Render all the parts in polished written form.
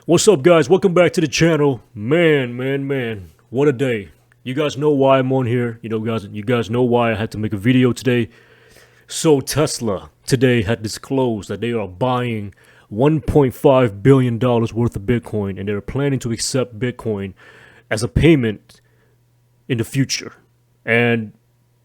What's up, guys? Welcome back to the channel. Man, what a day. You guys know why I'm on here. You guys know why I had to make a video today. So Tesla today had disclosed that they are buying $1.5 billion worth of Bitcoin, and they're planning to accept Bitcoin as a payment in the future. And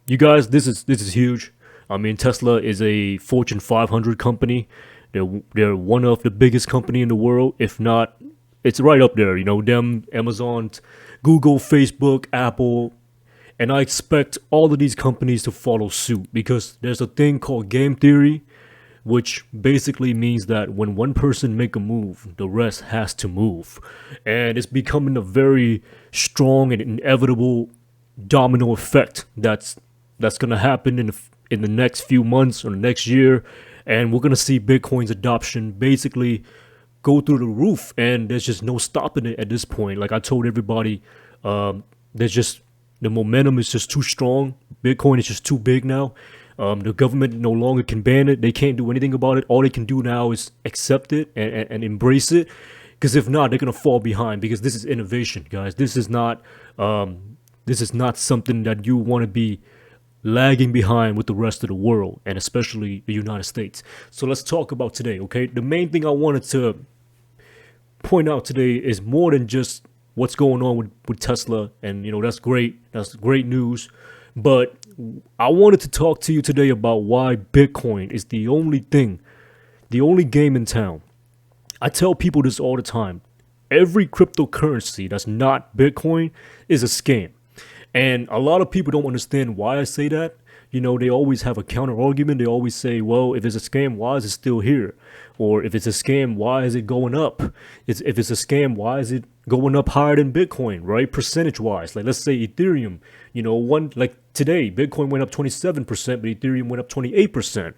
you guys, this is huge. I mean, Tesla is a Fortune 500 company. They're one of the biggest company in the world, if not, it's right up there. You know, them, Amazon, Google, Facebook, Apple, and I expect all of these companies to follow suit because there's a thing called game theory, which basically means that when one person make a move, the rest has to move, and it's becoming a very strong and inevitable domino effect that's gonna happen in the next few months or the next year, and we're gonna see Bitcoin's adoption basically go through the roof, and there's just no stopping it at this point. Like I told everybody, there's just the momentum is just too strong. Bitcoin is just too big now. The government no longer can ban it. They can't do anything about it. All they can do now is accept it and embrace it. Because if not, they're gonna fall behind. Because this is innovation, guys. This is not something that you want to be lagging behind with the rest of the world, and especially the United States. So let's talk about today, okay? The main thing I wanted to point out today is more than just what's going on with Tesla, and that's great. That's great news. But I wanted to talk to you today about why Bitcoin is the only thing, the only game in town. I tell people this all the time. Every cryptocurrency that's not Bitcoin is a scam. And a lot of people don't understand why I say that. They always have a counter argument. They always say, well, if it's a scam, why is it still here? Or if it's a scam, why is it going up? If it's a scam, why is it going up higher than Bitcoin, right? Percentage wise. Like, let's say Ethereum, like today, Bitcoin went up 27%, but Ethereum went up 28%.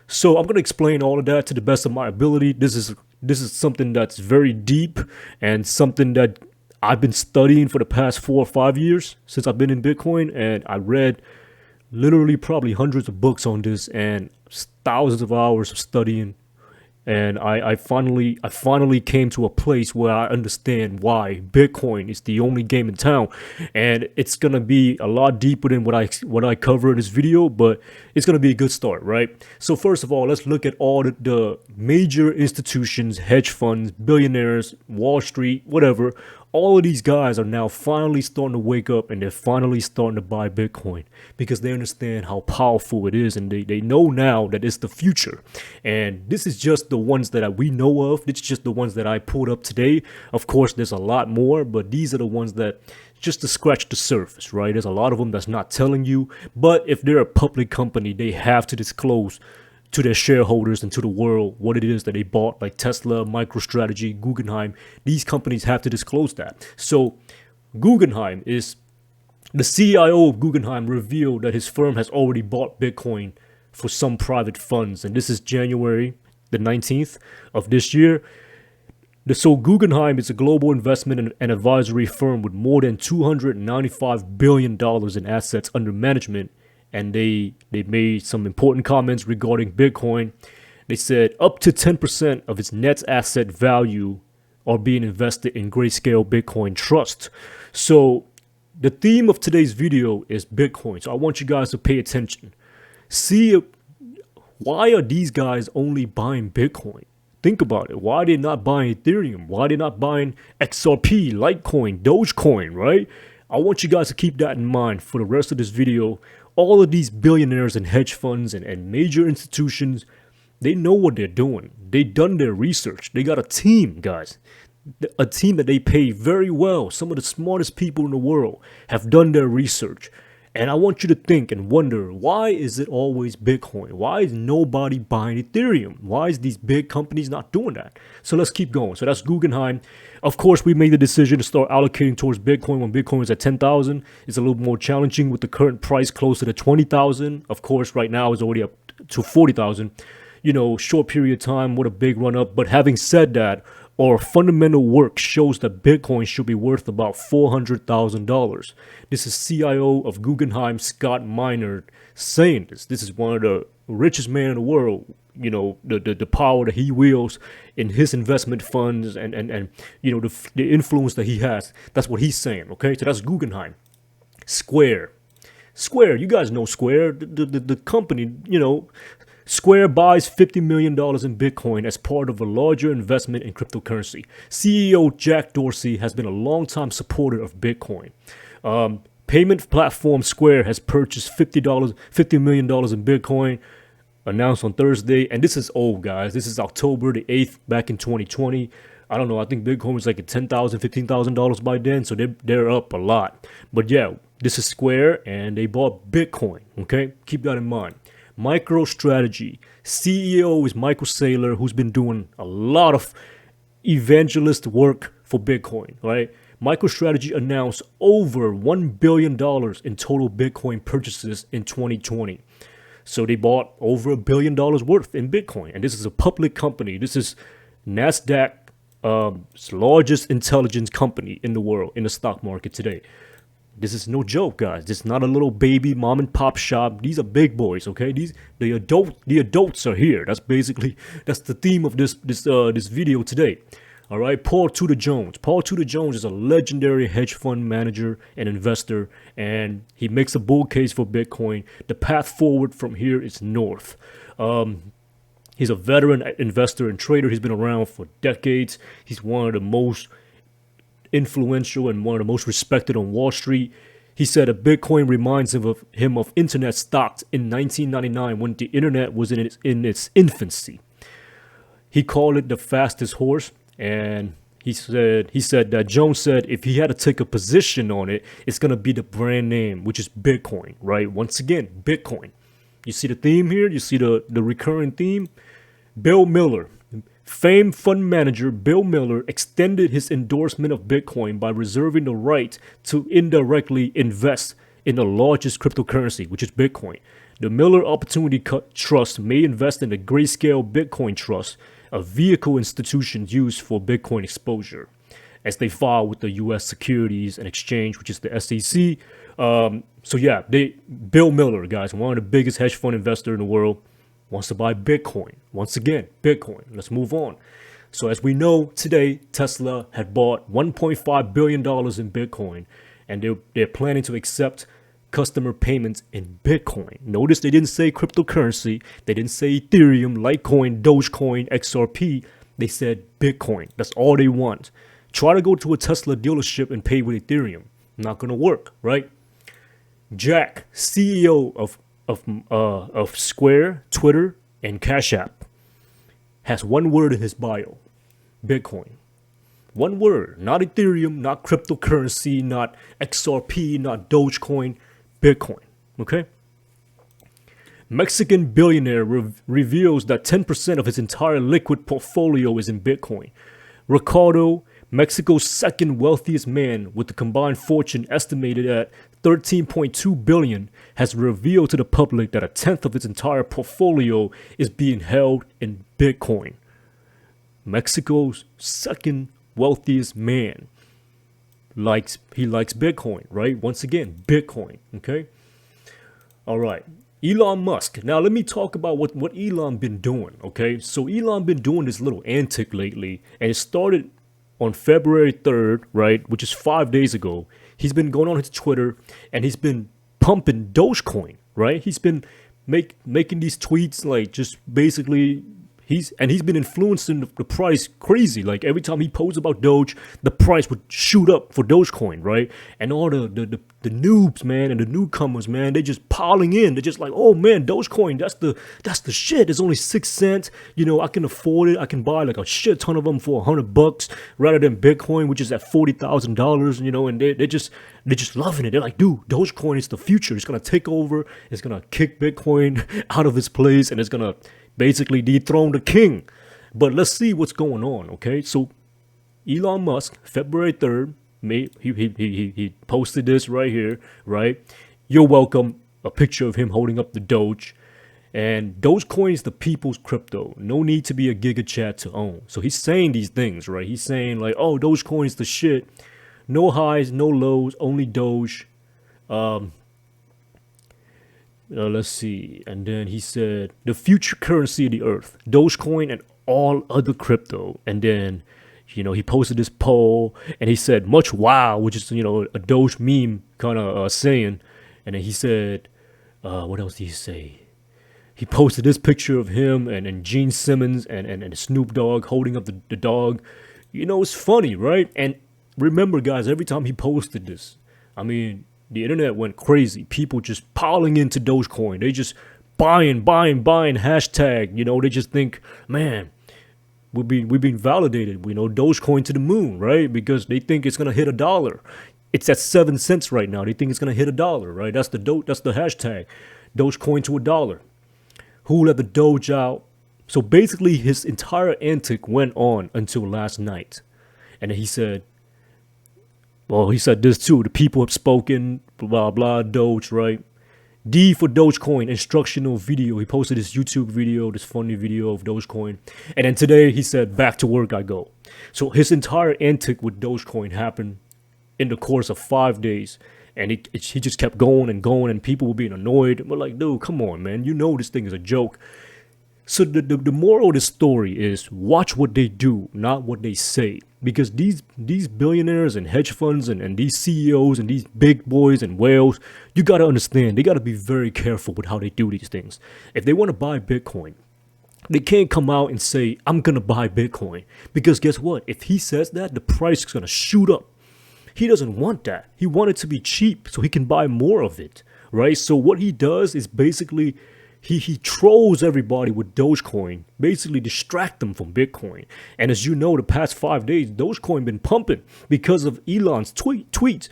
So I'm going to explain all of that to the best of my ability. This is something that's very deep and something that I've been studying for the past 4 or 5 years since I've been in Bitcoin, and I read literally probably hundreds of books on this and thousands of hours of studying, and I finally came to a place where I understand why Bitcoin is the only game in town. And it's gonna be a lot deeper than what I cover in this video, but it's gonna be a good start, right? So first of all, let's look at all the major institutions, hedge funds, billionaires, Wall Street, whatever. All of these guys are now finally starting to wake up, and they're finally starting to buy Bitcoin because they understand how powerful it is, and they know now that it's the future. And this is just the ones that we know of. It's just the ones that I pulled up today. Of course, there's a lot more, but these are the ones that just to scratch the surface, right? There's a lot of them that's not telling you, but if they're a public company, they have to disclose to their shareholders and to the world what it is that they bought, like Tesla, MicroStrategy, Guggenheim. These companies have to disclose that. So Guggenheim is the CIO of Guggenheim revealed that his firm has already bought Bitcoin for some private funds, and this is January the 19th of this year. So Guggenheim is a global investment and advisory firm with more than $295 billion in assets under management, and they made some important comments regarding Bitcoin. They said up to 10% of its net asset value are being invested in Grayscale Bitcoin Trust. So the theme of today's video is Bitcoin. So I want you guys to pay attention. See, why are these guys only buying Bitcoin? Think about it. Why are they not buying Ethereum? Why are they not buying XRP, Litecoin, Dogecoin, right? I want you guys to keep that in mind for the rest of this video. All of these billionaires and hedge funds and major institutions, they know what they're doing. They done their research. They got a team, guys. A team that they pay very well. Some of the smartest people in the world have done their research. And I want you to think and wonder, why is it always Bitcoin? Why is nobody buying Ethereum? Why is these big companies not doing that? So let's keep going. So that's Guggenheim. Of course, we made the decision to start allocating towards Bitcoin when Bitcoin is at 10,000. It's a little more challenging with the current price closer to 20,000. Of course, right now it's already up to 40,000. Short period of time, what a big run up. But having said that, our fundamental work shows that Bitcoin should be worth about $400,000. This is CIO of Guggenheim, Scott Minerd, saying this. This is one of the richest men in the world the power that he wields in his investment funds, and the influence that he has. That's what he's saying. Okay, so that's Guggenheim. Square, you guys know Square, the company, Square buys $50 million in Bitcoin as part of a larger investment in cryptocurrency. CEO Jack Dorsey has been a longtime supporter of Bitcoin. Payment platform Square has purchased $50 million in Bitcoin, announced on Thursday. And this is old, guys. This is October the 8th, back in 2020. I don't know. I think Bitcoin was like at $10,000, $15,000 by then. So they're up a lot. But yeah, this is Square, and they bought Bitcoin. Okay, keep that in mind. MicroStrategy CEO is Michael Saylor, who's been doing a lot of evangelist work for Bitcoin, right? MicroStrategy announced over $1 billion in total Bitcoin purchases in 2020. So they bought over $1 billion worth in Bitcoin. And this is a public company. This is NASDAQ, largest intelligence company in the world, in the stock market today. This is no joke, guys. This is not a little baby mom and pop shop. These are big boys, okay? The adults are here. That's the theme of this video today. All right, Paul Tudor Jones. Paul Tudor Jones is a legendary hedge fund manager and investor, and he makes a bull case for Bitcoin. The path forward from here is north. He's a veteran investor and trader. He's been around for decades. He's one of the most influential and one of the most respected on Wall Street. He said a Bitcoin reminds him of internet stocks in 1999 when the internet was in its infancy. He called it the fastest horse, and he said that Jones said if he had to take a position on it, it's gonna be the brand name, which is Bitcoin, right? Once again, Bitcoin. You see the theme here? You see the recurring theme? Bill Miller. Famed fund manager Bill Miller extended his endorsement of Bitcoin by reserving the right to indirectly invest in the largest cryptocurrency, which is Bitcoin. The Miller Opportunity Trust may invest in the Grayscale Bitcoin Trust, a vehicle institutions use for Bitcoin exposure, as they file with the U.S. Securities and Exchange, which is the SEC. So yeah, Bill Miller, guys, one of the biggest hedge fund investor in the world, wants to buy Bitcoin. Once again, Bitcoin. Let's move on. So as we know, today, Tesla had bought $1.5 billion in Bitcoin, and they're planning to accept customer payments in Bitcoin. Notice they didn't say cryptocurrency. They didn't say Ethereum, Litecoin, Dogecoin, XRP. They said Bitcoin. That's all they want. Try to go to a Tesla dealership and pay with Ethereum. Not going to work, right? Jack, CEO of Square, Twitter, and Cash App, has one word in his bio: Bitcoin. One word. Not Ethereum, not cryptocurrency, not XRP, not Dogecoin. Bitcoin. Okay? Mexican billionaire reveals that 10% of his entire liquid portfolio is in Bitcoin. Ricardo, Mexico's second wealthiest man with a combined fortune estimated at $13.2 billion, has revealed to the public that a tenth of his entire portfolio is being held in Bitcoin. Mexico's second wealthiest man likes Bitcoin, right? Once again, Bitcoin, okay? All right. Elon Musk. Now let me talk about what Elon been doing, okay? So Elon been doing this little antic lately, and it started on February 3rd, right, which is 5 days ago. He's been going on his Twitter, and he's been pumping Dogecoin, right? He's been making these tweets, like, just basically he's been influencing the price crazy. Like, every time he posts about Doge, the price would shoot up for Dogecoin, right? And all the noobs, man, and the newcomers, man, they just piling in. They're just like, oh man, Dogecoin, that's the shit. It's only 6 cents. You know, I can afford it. I can buy like a shit ton of them for $100 rather than Bitcoin, which is at $40,000. You know, and they're just loving it. They're like, dude, Dogecoin is the future. It's gonna take over. It's gonna kick Bitcoin out of its place, and it's gonna basically dethrone the king. But let's see what's going on, okay? So Elon Musk, February 3rd, he posted this right here, right? You're welcome. A picture of him holding up the Doge. And Dogecoin is the people's crypto. No need to be a gigachat to own. So he's saying these things, right? He's saying like, oh, Dogecoin is the shit. No highs, no lows, only Doge. Let's see. And then he said, the future currency of the earth, Dogecoin and all other crypto. And then, he posted this poll and he said, much wow, which is, a Doge meme kind of saying. And then he said, what else did he say? He posted this picture of him and Gene Simmons and Snoop Dogg holding up the dog. It's funny, right? And remember, guys, every time he posted this, I mean, the internet went crazy. People just piling into Dogecoin. They just buying, hashtag. They just think, man, we've been validated. Dogecoin to the moon, right? Because they think it's gonna hit $1. It's at 7 cents right now. They think it's gonna hit $1, right? That's the hashtag, Dogecoin to $1. Who let the Doge out? So basically, his entire antic went on until last night, and then he said, well, he said this too. The people have spoken, blah, blah, Doge, right? D for Dogecoin, instructional video. He posted this YouTube video, this funny video of Dogecoin. And then today he said, back to work I go. So his entire antic with Dogecoin happened in the course of 5 days. And he just kept going, and people were being annoyed. We're like, dude, come on, man. This thing is a joke. So the moral of the story is watch what they do, not what they say. Because these billionaires and hedge funds and these CEOs and these big boys and whales, you got to understand, they got to be very careful with how they do these things. If they want to buy Bitcoin, they can't come out and say, I'm going to buy Bitcoin. Because guess what? If he says that, the price is going to shoot up. He doesn't want that. He wants it to be cheap so he can buy more of it, right? So what he does is basically he trolls everybody with Dogecoin, basically distract them from Bitcoin. And as you know, the past 5 days, Dogecoin been pumping because of Elon's tweets.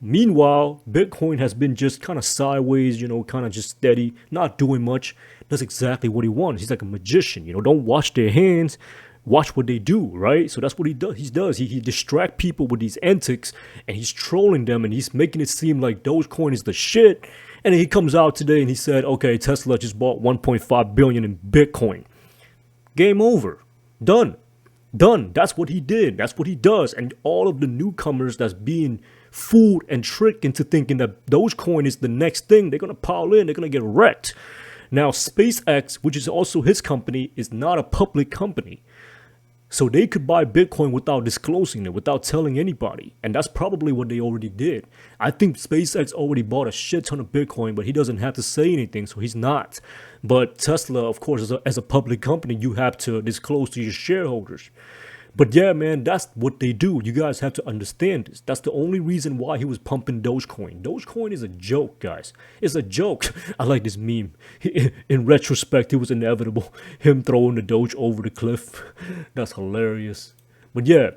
Meanwhile, Bitcoin has been just kind of sideways, kind of just steady, not doing much. That's exactly what he wants. He's like a magician, don't wash their hands. Watch what they do, right? So that's what he does. He distract people with these antics, and he's trolling them, and he's making it seem like Dogecoin is the shit. And then he comes out today and he said, okay, Tesla just bought 1.5 billion in Bitcoin. Game over. Done. That's what he did. That's what he does. And all of the newcomers that's being fooled and tricked into thinking that Dogecoin is the next thing, they're going to pile in, they're going to get wrecked. Now, SpaceX, which is also his company, is not a public company. So they could buy Bitcoin without disclosing it, without telling anybody. And that's probably what they already did. I think SpaceX already bought a shit ton of Bitcoin, but he doesn't have to say anything, so he's not. But Tesla, of course, as a public company, you have to disclose to your shareholders. But yeah, man, that's what they do. You guys have to understand this. That's the only reason why he was pumping Dogecoin. Dogecoin is a joke, guys. It's a joke. I like this meme. In retrospect, it was inevitable. Him throwing the Doge over the cliff. That's hilarious. But yeah,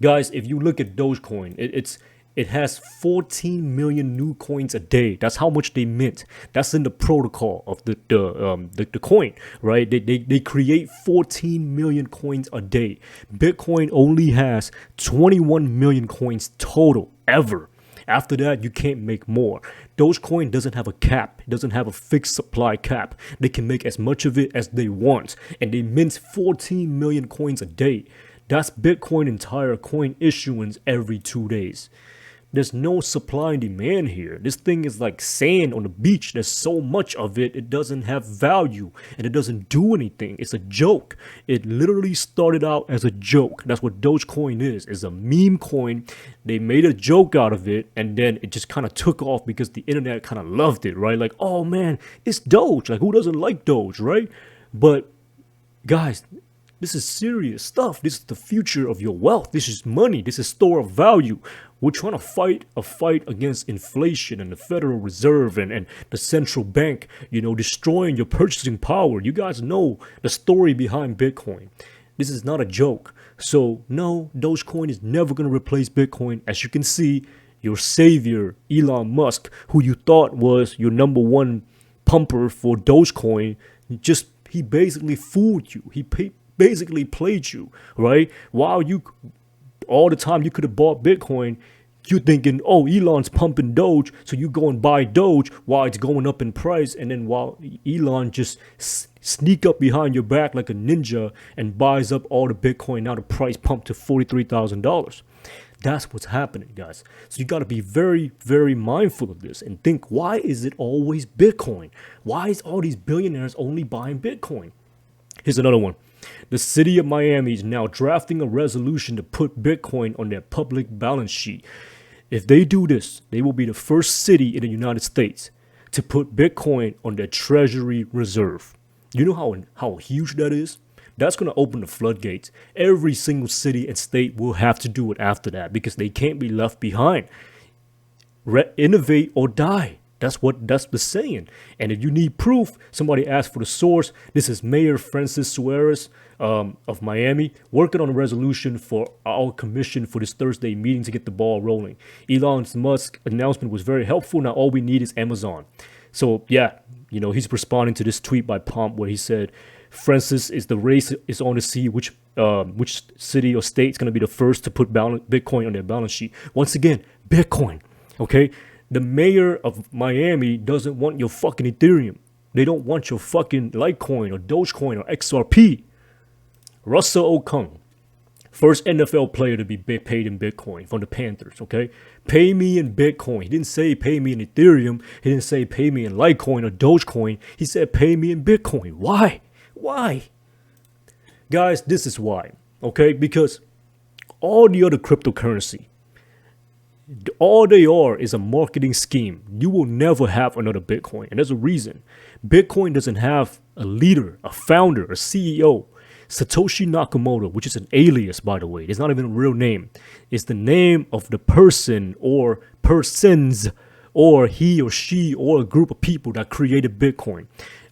guys, if you look at Dogecoin, it has 14 million new coins a day. That's how much they mint. That's in the protocol of the coin, right? They create 14 million coins a day. Bitcoin only has 21 million coins total ever. After that, you can't make more. Dogecoin doesn't have a cap. It doesn't have a fixed supply cap. They can make as much of it as they want. And they mint 14 million coins a day. That's Bitcoin entire coin issuance every 2 days. There's no supply and demand here. This thing is like sand on the beach. There's so much of it, it doesn't have value and it doesn't do anything. It's a joke. It literally started out as a joke. That's what Dogecoin is. It's a meme coin. They made a joke out of it and then it just kind of took off because the internet kind of loved it, right? Like, oh man, it's Doge. Like, who doesn't like Doge, right? But guys, this is serious stuff. This is the future of your wealth. This is money. This is store of value. We're trying to fight a fight against inflation and the Federal Reserve and the central bank, destroying your purchasing power. You guys know the story behind Bitcoin. This is not a joke. So no, Dogecoin is never going to replace Bitcoin. As you can see, your savior, Elon Musk, who you thought was your number one pumper for Dogecoin, he basically fooled you. He basically played you, right? While all the time you could have bought Bitcoin, You thinking, oh, Elon's pumping Doge, so you go and buy Doge while it's going up in price, and then while Elon just sneak up behind your back like a ninja and buys up all the Bitcoin, now the price pumped to $43,000. That's what's happening, guys. So you got to be very, very mindful of this and think, why is it always Bitcoin? Why is all these billionaires only buying Bitcoin? Here's another one. The city of Miami is now drafting a resolution to put Bitcoin on their public balance sheet. If they do this, they will be the first city in the United States to put Bitcoin on their treasury reserve. You know how huge that is? That's going to open the floodgates. Every single city and state will have to do it after that because they can't be left behind. Innovate or die. That's the saying. And if you need proof, somebody asked for the source. This is Mayor Francis Suarez of Miami working on a resolution for our commission for this Thursday meeting to get the ball rolling. Elon Musk's announcement was very helpful. Now all we need is Amazon. So yeah, he's responding to this tweet by Pomp where he said, Francis, is the race is on to see which city or state is going to be the first to put Bitcoin on their balance sheet. Once again, Bitcoin. Okay, the mayor of Miami doesn't want your fucking Ethereum. They don't want your fucking Litecoin or Dogecoin or XRP. Russell Okung, first NFL player to be paid in Bitcoin from the Panthers. Okay, pay me in Bitcoin. He didn't say pay me in Ethereum. He didn't say pay me in Litecoin or Dogecoin. He said pay me in Bitcoin. Why? Why? Guys, this is why. Okay, because all the other cryptocurrency, all they are is a marketing scheme. You will never have another Bitcoin. And there's a reason. Bitcoin doesn't have a leader, a founder, a CEO. Satoshi Nakamoto, which is an alias, by the way. It's not even a real name. It's the name of the person or persons or he or she or a group of people that created Bitcoin.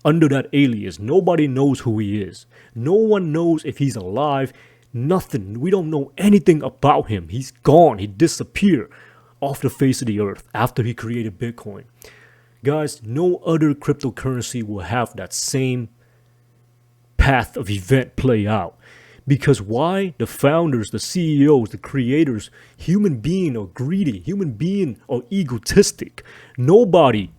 Under that alias, nobody knows who he is. No one knows if he's alive. Nothing. We don't know anything about him. He's gone. He disappeared off the face of the earth after he created Bitcoin. Guys, no other cryptocurrency will have that same path of event play out. Because why? The founders, the CEOs, the creators, human being are greedy. Human being are egotistic. Nobody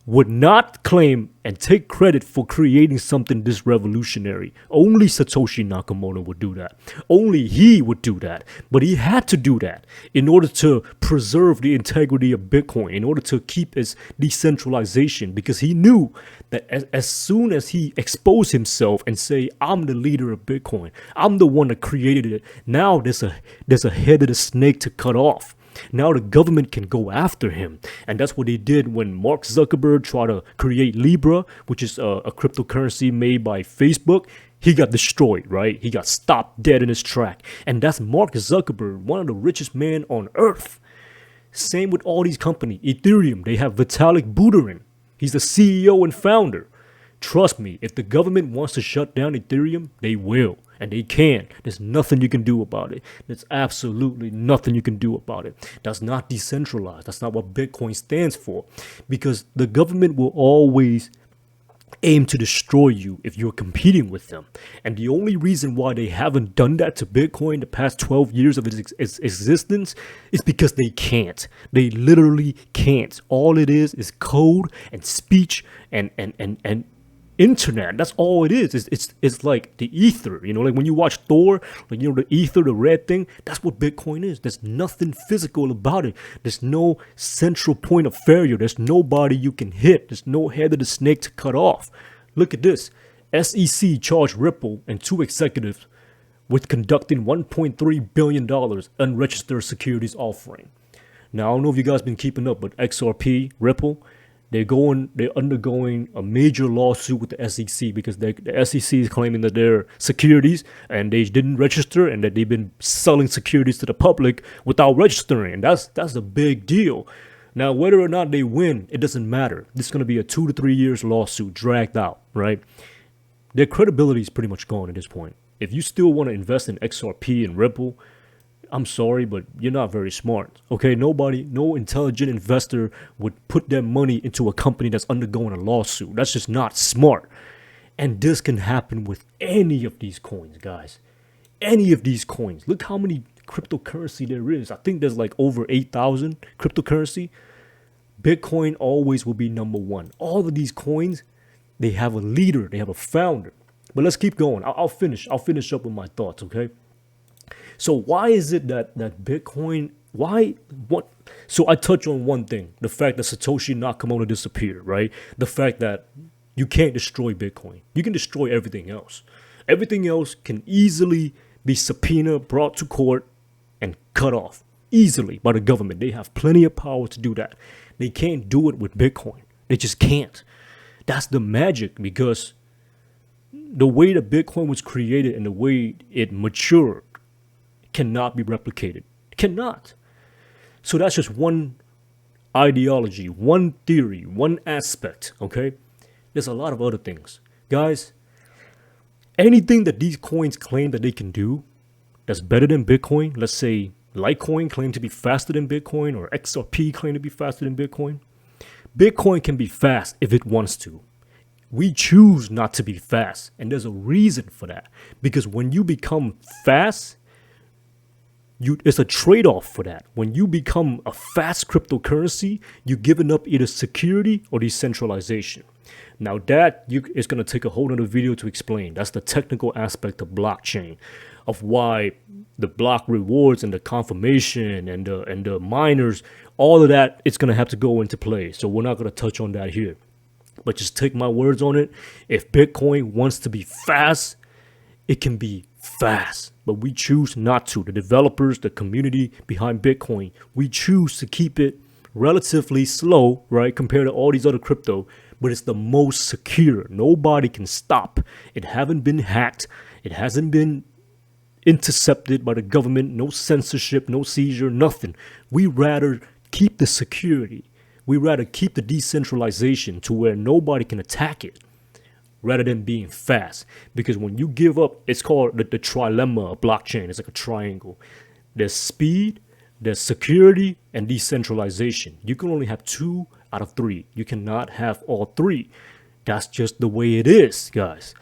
would not claim and take credit for creating something this revolutionary. Only Satoshi Nakamoto would do that. Only he would do that. But he had to do that in order to preserve the integrity of Bitcoin, in order to keep its decentralization, because he knew that as soon as he exposed himself and say, I'm the leader of Bitcoin, I'm the one that created it, now there's a head of the snake to cut off. Now the government can go after him. And that's what they did when Mark Zuckerberg tried to create Libra, which is a cryptocurrency made by Facebook. He got destroyed, right? He got stopped dead in his track. And that's Mark Zuckerberg, one of the richest men on earth. Same with all these companies. Ethereum, they have Vitalik Buterin. He's the CEO and founder. Trust me, if the government wants to shut down Ethereum, they will. And they can. There's nothing you can do about it. There's absolutely nothing you can do about it. That's not decentralized. That's not what Bitcoin stands for. Because the government will always aim to destroy you if you're competing with them. And the only reason why they haven't done that to Bitcoin the past 12 years of its existence is because they can't. They literally can't. All it is code and speech and internet. That's all it is. It's like the ether, like when you watch Thor, like the ether, the red thing. That's what Bitcoin is. There's nothing physical about it. There's no central point of failure. There's nobody you can hit. There's no head of the snake to cut off. Look at this. SEC charged Ripple and 2 executives with conducting $1.3 billion unregistered securities offering. Now I don't know if you guys been keeping up, but XRP, Ripple, they're undergoing a major lawsuit with the SEC because the SEC is claiming that they're securities and they didn't register and that they've been selling securities to the public without registering. And that's a big deal. Now, whether or not they win, it doesn't matter. This is going to be a 2 to 3 years lawsuit dragged out, right? Their credibility is pretty much gone at this point. If you still want to invest in XRP and Ripple, I'm sorry, but you're not very smart. Okay, no intelligent investor would put their money into a company that's undergoing a lawsuit. That's just not smart. And this can happen with any of these coins, guys. Any of these coins. Look how many cryptocurrency there is. I think there's like over 8,000 cryptocurrency. Bitcoin always will be number one. All of these coins, they have a leader, they have a founder. But let's keep going. I'll finish up with my thoughts, okay? So why is it that Bitcoin, so I touch on one thing, the fact that Satoshi Nakamoto disappeared, right? The fact that you can't destroy Bitcoin. You can destroy everything else. Everything else can easily be subpoenaed, brought to court, and cut off easily by the government. They have plenty of power to do that. They can't do it with Bitcoin. They just can't. That's the magic, because the way that Bitcoin was created and the way it matured cannot be replicated. Cannot. So that's just one ideology, one theory, one aspect, okay? There's a lot of other things. Guys, anything that these coins claim that they can do that's better than Bitcoin, let's say Litecoin claim to be faster than Bitcoin, or XRP claim to be faster than Bitcoin. Bitcoin can be fast if it wants to. We choose not to be fast, and there's a reason for that. Because when you become fast, it's a trade-off for that. When you become a fast cryptocurrency, you're giving up either security or decentralization. Now that is going to take a whole other video to explain. That's the technical aspect of blockchain, of why the block rewards and the confirmation and the miners, all of that, it's going to have to go into play. So we're not going to touch on that here. But just take my words on it. If Bitcoin wants to be fast, it can be fast. But we choose not to. The developers, the community behind Bitcoin, we choose to keep it relatively slow, right, compared to all these other crypto. But it's the most secure. Nobody can stop. It haven't been hacked. It hasn't been intercepted by the government. No censorship, no seizure, nothing. We rather keep the security. We rather keep the decentralization to where nobody can attack it, rather than being fast. Because when you give up, it's called the trilemma of blockchain. It's like a triangle. There's speed, there's security, and decentralization. You can only have 2 out of 3. You cannot have all 3. That's just the way it is, guys.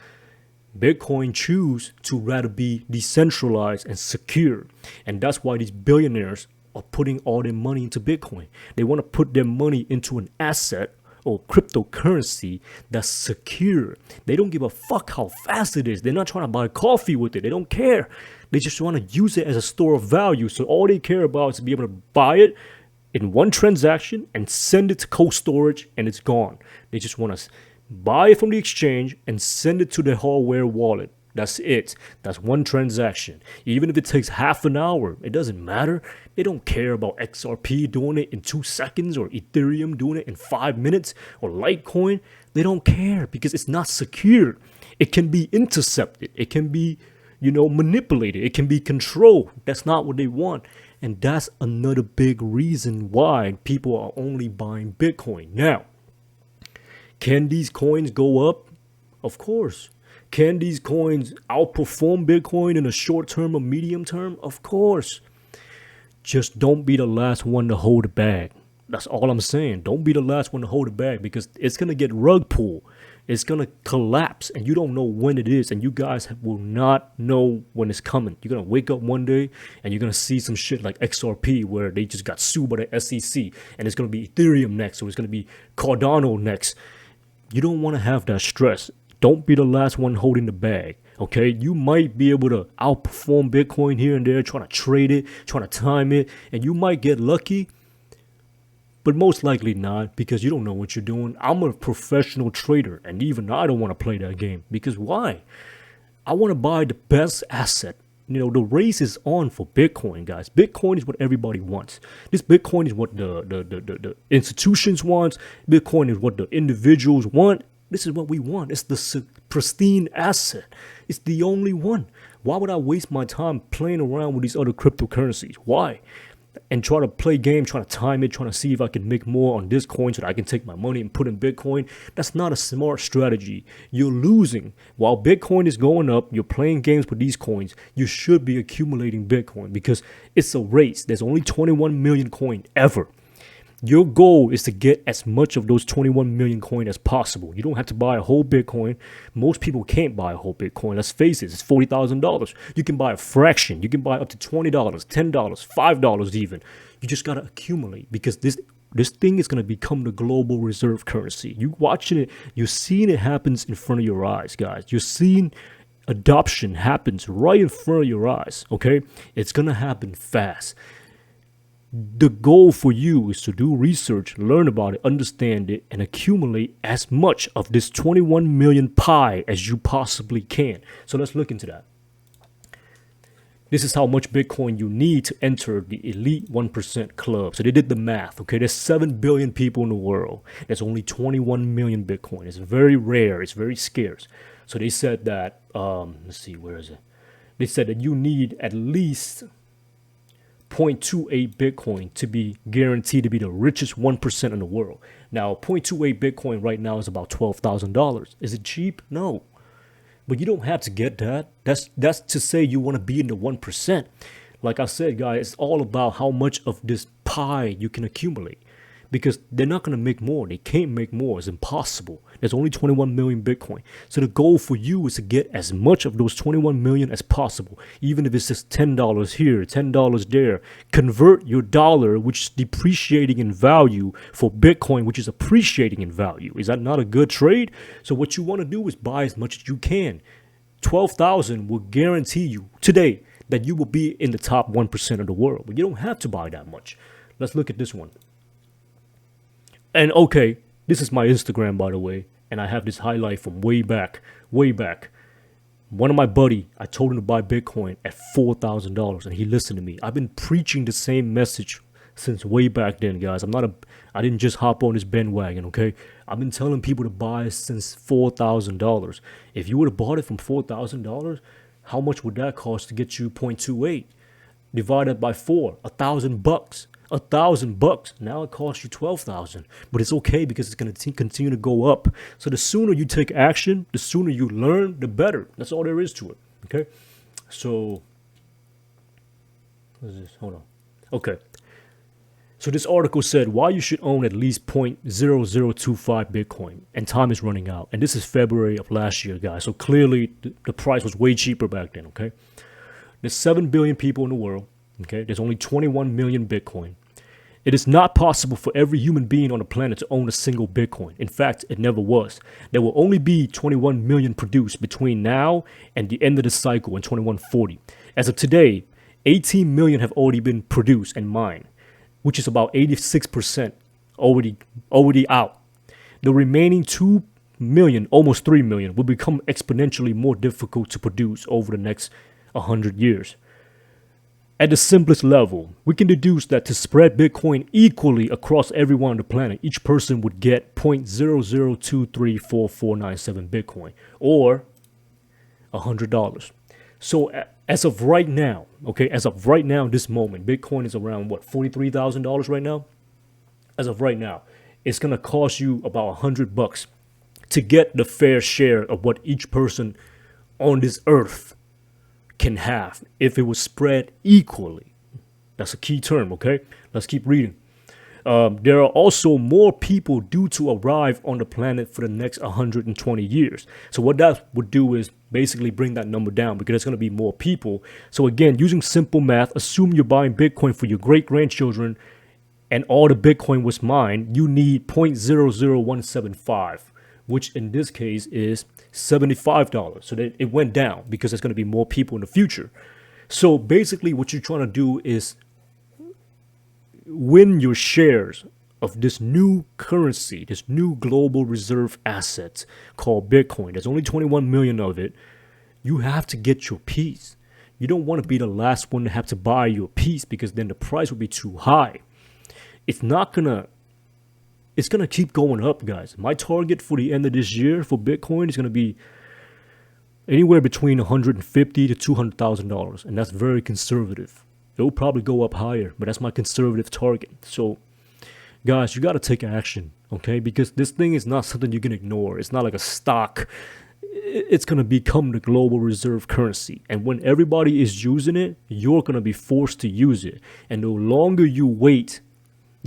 Bitcoin choose to rather be decentralized and secure. And that's why these billionaires are putting all their money into Bitcoin. They want to put their money into an asset or cryptocurrency that's secure. They don't give a fuck how fast it is. They're not trying to buy coffee with it. They don't care. They just want to use it as a store of value. So all they care about is to be able to buy it in one transaction and send it to cold storage, and it's gone. They just want to buy it from the exchange and send it to their hardware wallet. That's it. That's one transaction. Even if it takes half an hour, it doesn't matter. They don't care about XRP doing it in 2 seconds, or Ethereum doing it in 5 minutes, or Litecoin. They don't care because it's not secure. It can be intercepted. It can be, manipulated. It can be controlled. That's not what they want. And that's another big reason why people are only buying Bitcoin. Now, can these coins go up? Of course. Can these coins outperform Bitcoin in a short term or medium term? Of course. Just don't be the last one to hold the bag. That's all I'm saying. Don't be the last one to hold the bag, because it's going to get rug pulled. It's going to collapse, and you don't know when it is, and you guys will not know when it's coming. You're going to wake up one day and you're going to see some shit like XRP where they just got sued by the SEC, and it's going to be Ethereum next, or it's going to be Cardano next. You don't want to have that stress. Don't be the last one holding the bag, okay? You might be able to outperform Bitcoin here and there, trying to trade it, trying to time it, and you might get lucky, but most likely not, because you don't know what you're doing. I'm a professional trader, and even I don't want to play that game. Because why? I want to buy the best asset. The race is on for Bitcoin, guys. Bitcoin is what everybody wants. This Bitcoin is what the institutions want. Bitcoin is what the individuals want. This is what we want. It's the pristine asset. It's the only one. Why would I waste my time playing around with these other cryptocurrencies? Why? And try to play game, trying to time it, trying to see if I can make more on this coin so that I can take my money and put in Bitcoin. That's not a smart strategy. You're losing. While Bitcoin is going up, you're playing games with these coins. You should be accumulating Bitcoin, because it's a race. There's only 21 million coin ever. Your goal is to get as much of those 21 million coin as possible. You don't have to buy a whole Bitcoin. Most people can't buy a whole Bitcoin. Let's face it, it's $40,000. You can buy a fraction. You can buy up to $20, $10, $5 even. You just gotta accumulate, because this thing is gonna become the global reserve currency. You watching it, you're seeing it happens in front of your eyes, guys. You're seeing adoption happens right in front of your eyes. Okay, it's gonna happen fast. The goal for you is to do research, learn about it, understand it, and accumulate as much of this 21 million pie as you possibly can. So let's look into that. This is how much Bitcoin you need to enter the elite 1% club. So they did the math, okay? There's 7 billion people in the world. There's only 21 million Bitcoin. It's very rare. It's very scarce. So they said that, let's see, where is it? They said that you need at least 0.28 Bitcoin to be guaranteed to be the richest 1% in the world. Now, 0.28 Bitcoin right now is about $12,000. Is it cheap? No. But you don't have to get that. That's to say you want to be in the 1%. Like I said, guys, it's all about how much of this pie you can accumulate. Because they're not going to make more. They can't make more. It's impossible. There's only 21 million Bitcoin. So the goal for you is to get as much of those 21 million as possible. Even if it's just $10 here, $10 there. Convert your dollar, which is depreciating in value, for Bitcoin, which is appreciating in value. Is that not a good trade? So what you want to do is buy as much as you can. 12,000 will guarantee you today that you will be in the top 1% of the world. But you don't have to buy that much. Let's look at this one. And okay, this is my Instagram, by the way, and I have this highlight from way back. One of my buddy, I told him to buy Bitcoin at $4,000, and he listened to me. I've been preaching the same message since way back then, guys. I didn't just hop on this bandwagon, okay? I've been telling people to buy since $4,000. If you would have bought it from $4,000, how much would that cost to get you 0.28? Divided by 4, $1,000. $1,000. Now it costs you 12,000, but it's okay because it's going to continue to go up. So the sooner you take action, the sooner you learn, the better. That's all there is to it. Okay. So what is this? Hold on. Okay. So this article said why you should own at least 0.0025 Bitcoin, and time is running out. And this is February of last year, guys. So clearly the price was way cheaper back then. Okay. There's 7 billion people in the world. Okay, there's only 21 million Bitcoin. It is not possible for every human being on the planet to own a single Bitcoin. In fact, it never was. There will only be 21 million produced between now and the end of the cycle in 2140. As of today, 18 million have already been produced and mined, which is about 86% already out. The remaining 2 million, almost 3 million, will become exponentially more difficult to produce over the next 100 years. At the simplest level, we can deduce that to spread Bitcoin equally across everyone on the planet, each person would get 0.00234497 Bitcoin, or $100. So as of right now, this moment, Bitcoin is around what, $43,000 right now? As of right now, it's gonna cost you about $100 to get the fair share of what each person on this earth can have if it was spread equally. That's a key term, okay? Let's keep reading. There are also more people due to arrive on the planet for the next 120 years. So what that would do is basically bring that number down because there's going to be more people. So again, using simple math, assume you're buying Bitcoin for your great-grandchildren and all the Bitcoin was mined, you need 0.00175, which in this case is $75. So that it went down because there's going to be more people in the future. So basically what you're trying to do is win your shares of this new currency, this new global reserve asset called Bitcoin. There's only 21 million of it. You have to get your piece. You don't want to be the last one to have to buy your piece because then the price will be too high. It's going to keep going up, guys. My target for the end of this year for Bitcoin is going to be anywhere between $150,000 to $200,000, and that's very conservative. It will probably go up higher, but that's my conservative target. So, guys, you got to take action, okay? Because this thing is not something you can ignore. It's not like a stock. It's going to become the global reserve currency. And when everybody is using it, you're going to be forced to use it. And the longer you wait,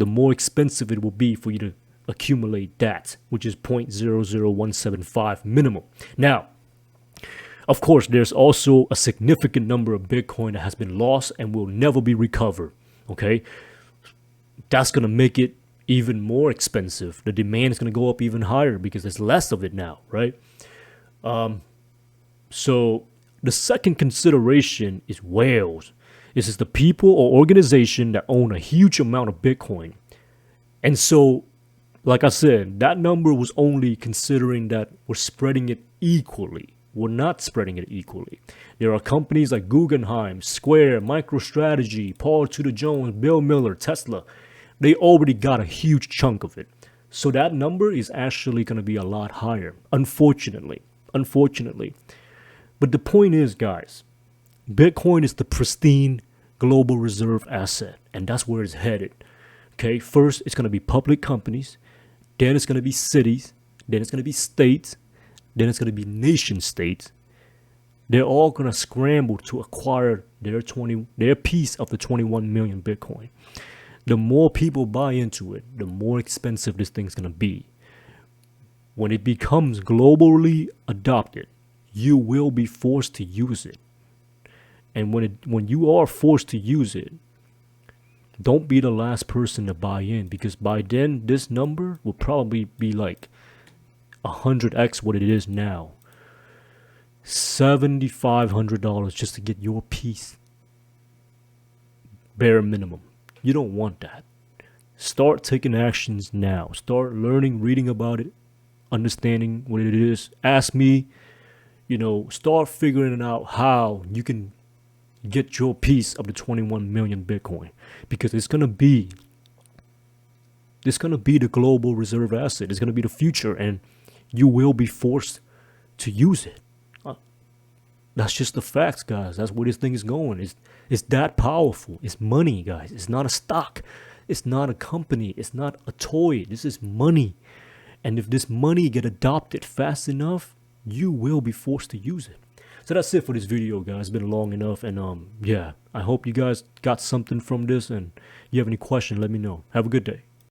the more expensive it will be for you to accumulate that, which is 0.00175 minimum. Now, of course, there's also a significant number of Bitcoin that has been lost and will never be recovered. Okay, that's going to make it even more expensive. The demand is going to go up even higher because there's less of it now, right? So the second consideration is whales. This is the people or organization that own a huge amount of Bitcoin. And so, like I said, that number was only considering that we're spreading it equally. We're not spreading it equally. There are companies like Guggenheim, Square, MicroStrategy, Paul Tudor Jones, Bill Miller, Tesla. They already got a huge chunk of it. So that number is actually going to be a lot higher, unfortunately. But the point is, guys, Bitcoin is the pristine global reserve asset, and that's where it's headed. Okay, first it's going to be public companies, then it's going to be cities, then it's going to be states, then it's going to be nation states. They're all going to scramble to acquire their piece of the 21 million Bitcoin. The more people buy into it, the more expensive this thing's going to be. When it becomes globally adopted, you will be forced to use it. And when you are forced to use it, don't be the last person to buy in, because by then this number will probably be like 100x what it is now. $7,500 just to get your piece. Bare minimum. You don't want that. Start taking actions now. Start learning, reading about it, understanding what it is. Ask me, start figuring out how you can get your piece of the 21 million Bitcoin, because it's going to be the global reserve asset. It's going to be the future, and you will be forced to use it. That's just the facts, guys. That's where this thing is going. It's that powerful. It's money, guys. It's not a stock. It's not a company. It's not a toy. This is money. And if this money get adopted fast enough, you will be forced to use it. So that's it for this video, guys. It's been long enough, and yeah, I hope you guys got something from this, and if you have any questions, let me know. Have a good day.